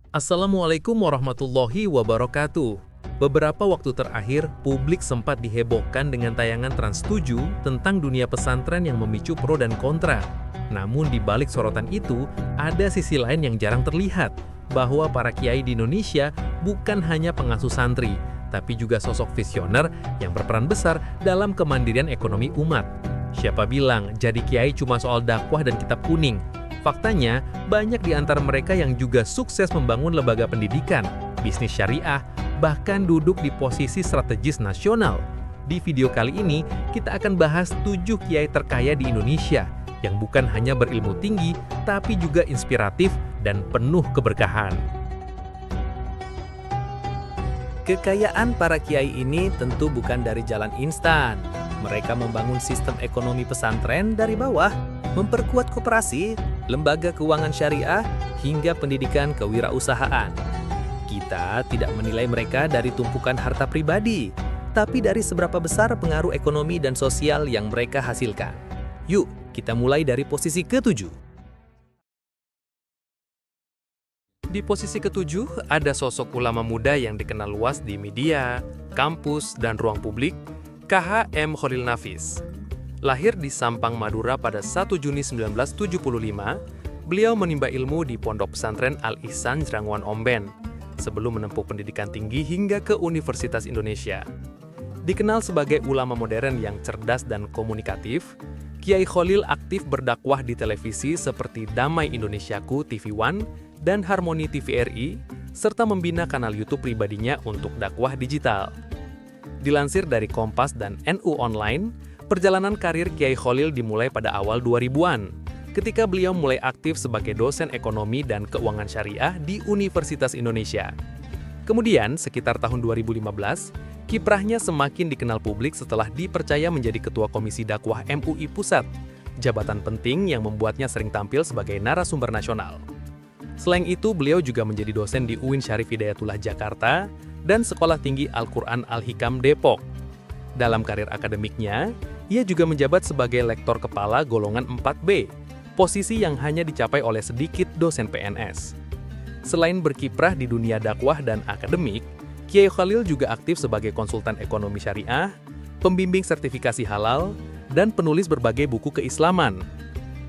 Assalamualaikum warahmatullahi wabarakatuh. Beberapa waktu terakhir, publik sempat dihebohkan dengan tayangan Trans 7 tentang dunia pesantren yang memicu pro dan kontra. Namun di balik sorotan itu, ada sisi lain yang jarang terlihat, bahwa para kiai di Indonesia bukan hanya pengasuh santri, tapi juga sosok visioner yang berperan besar dalam kemandirian ekonomi umat. Siapa bilang jadi kiai cuma soal dakwah dan kitab kuning? Faktanya, banyak di antara mereka yang juga sukses membangun lembaga pendidikan, bisnis syariah, bahkan duduk di posisi strategis nasional. Di video kali ini, kita akan bahas 7 kiai terkaya di Indonesia, yang bukan hanya berilmu tinggi, tapi juga inspiratif dan penuh keberkahan. Kekayaan para kiai ini tentu bukan dari jalan instan. Mereka membangun sistem ekonomi pesantren dari bawah, memperkuat koperasi, lembaga keuangan syariah, hingga pendidikan kewirausahaan. Kita tidak menilai mereka dari tumpukan harta pribadi, tapi dari seberapa besar pengaruh ekonomi dan sosial yang mereka hasilkan. Yuk, kita mulai dari posisi ke-7. Di posisi ke-7, ada sosok ulama muda yang dikenal luas di media, kampus, dan ruang publik, KH M. Khalil Nafis. Lahir di Sampang, Madura pada 1 Juni 1975, beliau menimba ilmu di Pondok Pesantren Al-Ihsan Jranguan Omben, sebelum menempuh pendidikan tinggi hingga ke Universitas Indonesia. Dikenal sebagai ulama modern yang cerdas dan komunikatif, Kiai Khalil aktif berdakwah di televisi seperti Damai Indonesiaku TV One dan Harmoni TVRI, serta membina kanal YouTube pribadinya untuk dakwah digital. Dilansir dari Kompas dan NU Online, perjalanan karir Kiai Khalil dimulai pada awal 2000-an, ketika beliau mulai aktif sebagai dosen ekonomi dan keuangan syariah di Universitas Indonesia. Kemudian, sekitar tahun 2015, kiprahnya semakin dikenal publik setelah dipercaya menjadi Ketua Komisi Dakwah MUI Pusat, jabatan penting yang membuatnya sering tampil sebagai narasumber nasional. Selain itu, beliau juga menjadi dosen di UIN Syarif Hidayatullah Jakarta dan Sekolah Tinggi Al-Quran Al-Hikam Depok. Dalam karir akademiknya, ia juga menjabat sebagai lektor kepala golongan 4B, posisi yang hanya dicapai oleh sedikit dosen PNS. Selain berkiprah di dunia dakwah dan akademik, Kiai Khalil juga aktif sebagai konsultan ekonomi syariah, pembimbing sertifikasi halal, dan penulis berbagai buku keislaman.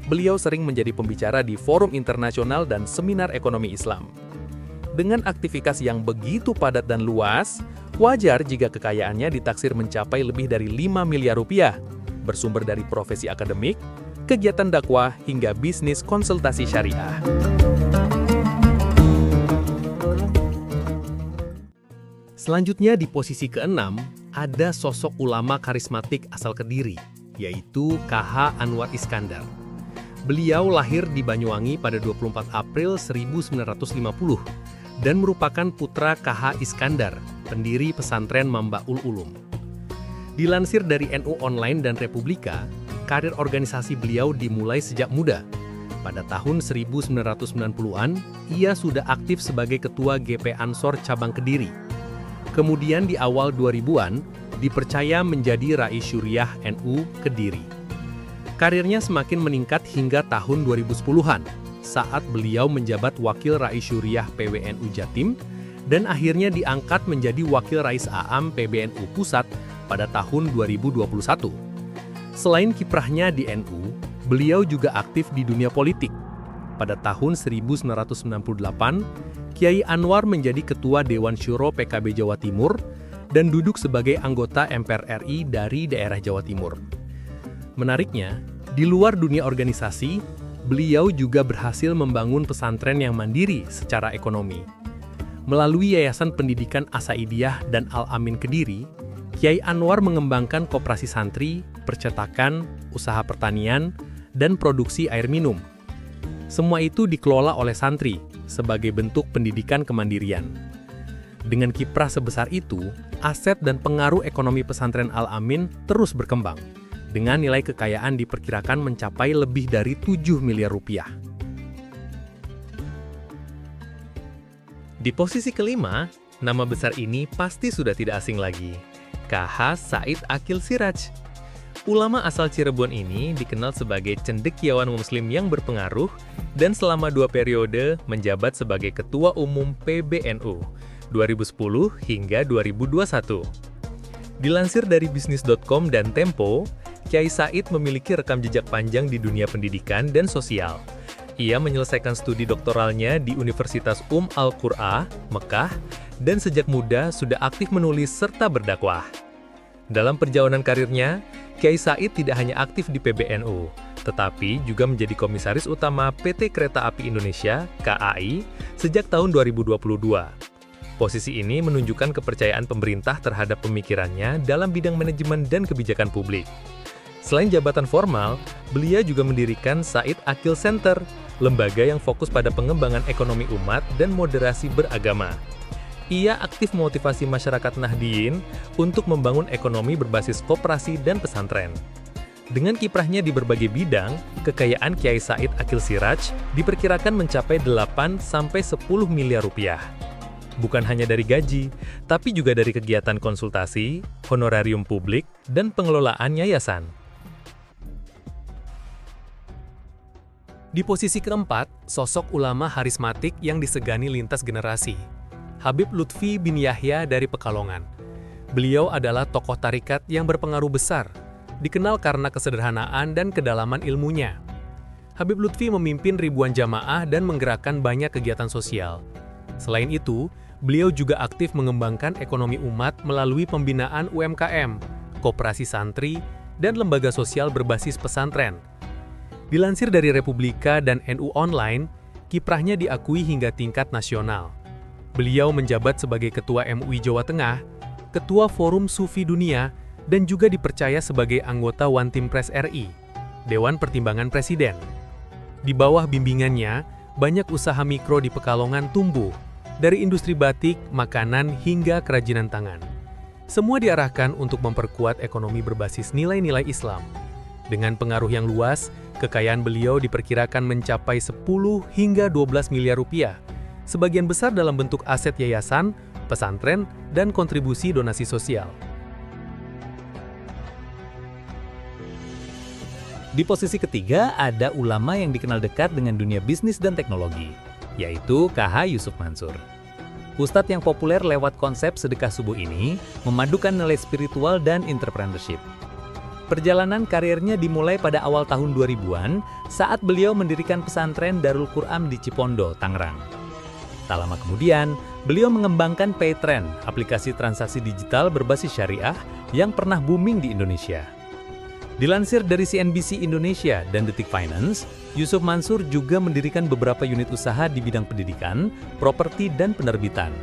Beliau sering menjadi pembicara di forum internasional dan seminar ekonomi Islam. Dengan aktivitas yang begitu padat dan luas, wajar jika kekayaannya ditaksir mencapai lebih dari 5 miliar rupiah, bersumber dari profesi akademik, kegiatan dakwah, hingga bisnis konsultasi syariah. Selanjutnya di posisi ke-6, ada sosok ulama karismatik asal Kediri, yaitu KH Anwar Iskandar. Beliau lahir di Banyuwangi pada 24 April 1950 dan merupakan putra KH Iskandar, pendiri pesantren Mambaul Ulum. Dilansir dari NU Online dan Republika, karir organisasi beliau dimulai sejak muda. Pada tahun 1990-an, ia sudah aktif sebagai Ketua GP Ansor Cabang Kediri. Kemudian di awal 2000-an, dipercaya menjadi Rais Syuriah NU Kediri. Karirnya semakin meningkat hingga tahun 2010-an, saat beliau menjabat Wakil Rais Syuriah PWNU Jatim, dan akhirnya diangkat menjadi Wakil Rais Aam PBNU Pusat pada tahun 2021. Selain kiprahnya di NU, beliau juga aktif di dunia politik. Pada tahun 1998, Kiai Anwar menjadi Ketua Dewan Syuro PKB Jawa Timur dan duduk sebagai anggota MPR RI dari daerah Jawa Timur. Menariknya, di luar dunia organisasi, beliau juga berhasil membangun pesantren yang mandiri secara ekonomi. Melalui Yayasan Pendidikan Asaidiyah dan Al-Amin Kediri, Kiai Anwar mengembangkan koperasi santri, percetakan, usaha pertanian, dan produksi air minum. Semua itu dikelola oleh santri sebagai bentuk pendidikan kemandirian. Dengan kiprah sebesar itu, aset dan pengaruh ekonomi pesantren Al-Amin terus berkembang, dengan nilai kekayaan diperkirakan mencapai lebih dari 7 miliar rupiah. Di posisi kelima, nama besar ini pasti sudah tidak asing lagi, KH Said Akil Siraj. Ulama asal Cirebon ini dikenal sebagai cendekiawan muslim yang berpengaruh dan selama 2 periode menjabat sebagai Ketua Umum PBNU 2010 hingga 2021. Dilansir dari bisnis.com dan Tempo, Kyai Said memiliki rekam jejak panjang di dunia pendidikan dan sosial. Ia menyelesaikan studi doktoralnya di Universitas Al-Qura, Mekah, dan sejak muda sudah aktif menulis serta berdakwah. Dalam perjalanan karirnya, Kyai Said tidak hanya aktif di PBNU, tetapi juga menjadi Komisaris Utama PT Kereta Api Indonesia (KAI) sejak tahun 2022. Posisi ini menunjukkan kepercayaan pemerintah terhadap pemikirannya dalam bidang manajemen dan kebijakan publik. Selain jabatan formal, beliau juga mendirikan Said Aqil Center, lembaga yang fokus pada pengembangan ekonomi umat dan moderasi beragama. Ia aktif memotivasi masyarakat Nahdliyin untuk membangun ekonomi berbasis koperasi dan pesantren. Dengan kiprahnya di berbagai bidang, kekayaan Kyai Said Aqil Siraj diperkirakan mencapai 8–10 miliar rupiah. Bukan hanya dari gaji, tapi juga dari kegiatan konsultasi, honorarium publik, dan pengelolaan yayasan. Di posisi keempat, sosok ulama harismatik yang disegani lintas generasi. Habib Lutfi bin Yahya dari Pekalongan. Beliau adalah tokoh tarikat yang berpengaruh besar, dikenal karena kesederhanaan dan kedalaman ilmunya. Habib Lutfi memimpin ribuan jamaah dan menggerakkan banyak kegiatan sosial. Selain itu, beliau juga aktif mengembangkan ekonomi umat melalui pembinaan UMKM, koperasi santri, dan lembaga sosial berbasis pesantren. Dilansir dari Republika dan NU Online, kiprahnya diakui hingga tingkat nasional. Beliau menjabat sebagai Ketua MUI Jawa Tengah, Ketua Forum Sufi Dunia, dan juga dipercaya sebagai anggota One Team Press RI, Dewan Pertimbangan Presiden. Di bawah bimbingannya, banyak usaha mikro di Pekalongan tumbuh, dari industri batik, makanan, hingga kerajinan tangan. Semua diarahkan untuk memperkuat ekonomi berbasis nilai-nilai Islam. Dengan pengaruh yang luas, kekayaan beliau diperkirakan mencapai 10 hingga 12 miliar rupiah, sebagian besar dalam bentuk aset yayasan, pesantren, dan kontribusi donasi sosial. Di posisi ketiga, ada ulama yang dikenal dekat dengan dunia bisnis dan teknologi, yaitu KH Yusuf Mansur. Ustadz yang populer lewat konsep sedekah subuh ini memadukan nilai spiritual dan entrepreneurship. Perjalanan karirnya dimulai pada awal tahun 2000-an saat beliau mendirikan pesantren Darul Quran di Cipondo, Tangerang. Tak lama kemudian, beliau mengembangkan Paytrend, aplikasi transaksi digital berbasis syariah yang pernah booming di Indonesia. Dilansir dari CNBC Indonesia dan Detik Finance, Yusuf Mansur juga mendirikan beberapa unit usaha di bidang pendidikan, properti, dan penerbitan.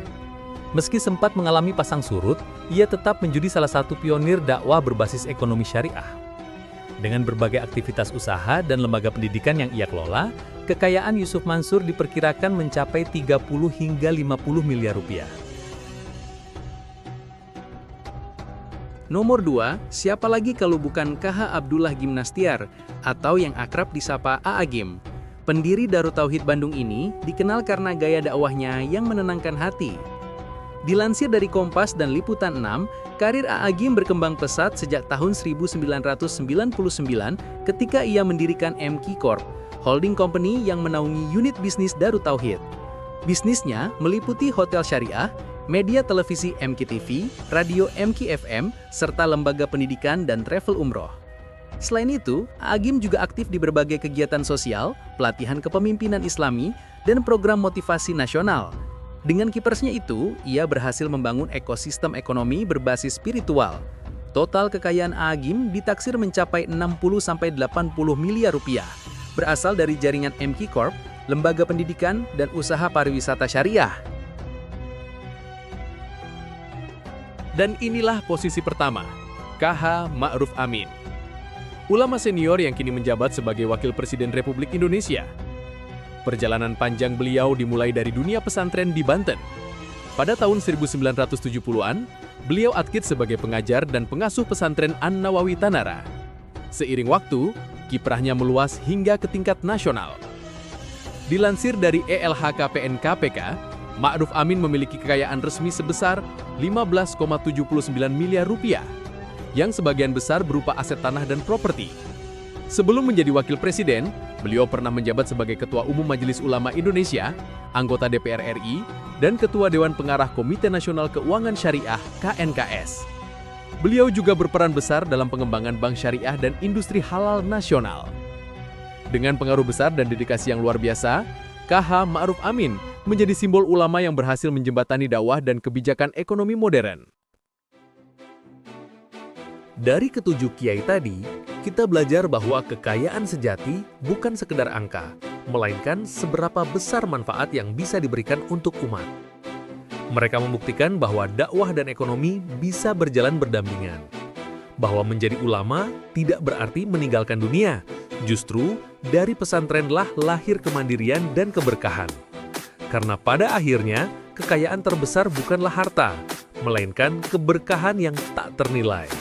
Meski sempat mengalami pasang surut, ia tetap menjadi salah satu pionir dakwah berbasis ekonomi syariah. Dengan berbagai aktivitas usaha dan lembaga pendidikan yang ia kelola, kekayaan Yusuf Mansur diperkirakan mencapai 30 hingga 50 miliar rupiah. Nomor 2, siapa lagi kalau bukan KH Abdullah Gimnastiar atau yang akrab disapa Aagim. Pendiri Darut Tauhid Bandung ini dikenal karena gaya dakwahnya yang menenangkan hati. Dilansir dari Kompas dan Liputan 6, karir Aagim berkembang pesat sejak tahun 1999 ketika ia mendirikan MQ Corp, holding company yang menaungi unit bisnis Darut Tauhid. Bisnisnya meliputi hotel syariah, media televisi MQTV, radio MQFM, serta lembaga pendidikan dan travel umroh. Selain itu, Aagim juga aktif di berbagai kegiatan sosial, pelatihan kepemimpinan Islami, dan program motivasi nasional. Dengan kiprahnya itu, ia berhasil membangun ekosistem ekonomi berbasis spiritual. Total kekayaan Aagim ditaksir mencapai 60–80 miliar rupiah, berasal dari jaringan MQ Corp, lembaga pendidikan, dan usaha pariwisata syariah. Dan inilah posisi pertama, KH Ma'ruf Amin. Ulama senior yang kini menjabat sebagai Wakil Presiden Republik Indonesia. Perjalanan panjang beliau dimulai dari dunia pesantren di Banten. Pada tahun 1970-an, beliau aktif sebagai pengajar dan pengasuh pesantren An-Nawawi Tanara. Seiring waktu, kiprahnya meluas hingga ke tingkat nasional. Dilansir dari ELHKPN KPK, Ma'ruf Amin memiliki kekayaan resmi sebesar 15,79 miliar rupiah, yang sebagian besar berupa aset tanah dan properti. Sebelum menjadi wakil presiden, beliau pernah menjabat sebagai Ketua Umum Majelis Ulama Indonesia, anggota DPR RI, dan Ketua Dewan Pengarah Komite Nasional Keuangan Syariah (KNKS). Beliau juga berperan besar dalam pengembangan bank syariah dan industri halal nasional. Dengan pengaruh besar dan dedikasi yang luar biasa, KH Ma'ruf Amin menjadi simbol ulama yang berhasil menjembatani dakwah dan kebijakan ekonomi modern. Dari ketujuh kiai tadi, kita belajar bahwa kekayaan sejati bukan sekedar angka, melainkan seberapa besar manfaat yang bisa diberikan untuk umat. Mereka membuktikan bahwa dakwah dan ekonomi bisa berjalan berdampingan. Bahwa menjadi ulama tidak berarti meninggalkan dunia. Justru, dari pesantrenlah lahir kemandirian dan keberkahan. Karena pada akhirnya, kekayaan terbesar bukanlah harta, melainkan keberkahan yang tak ternilai.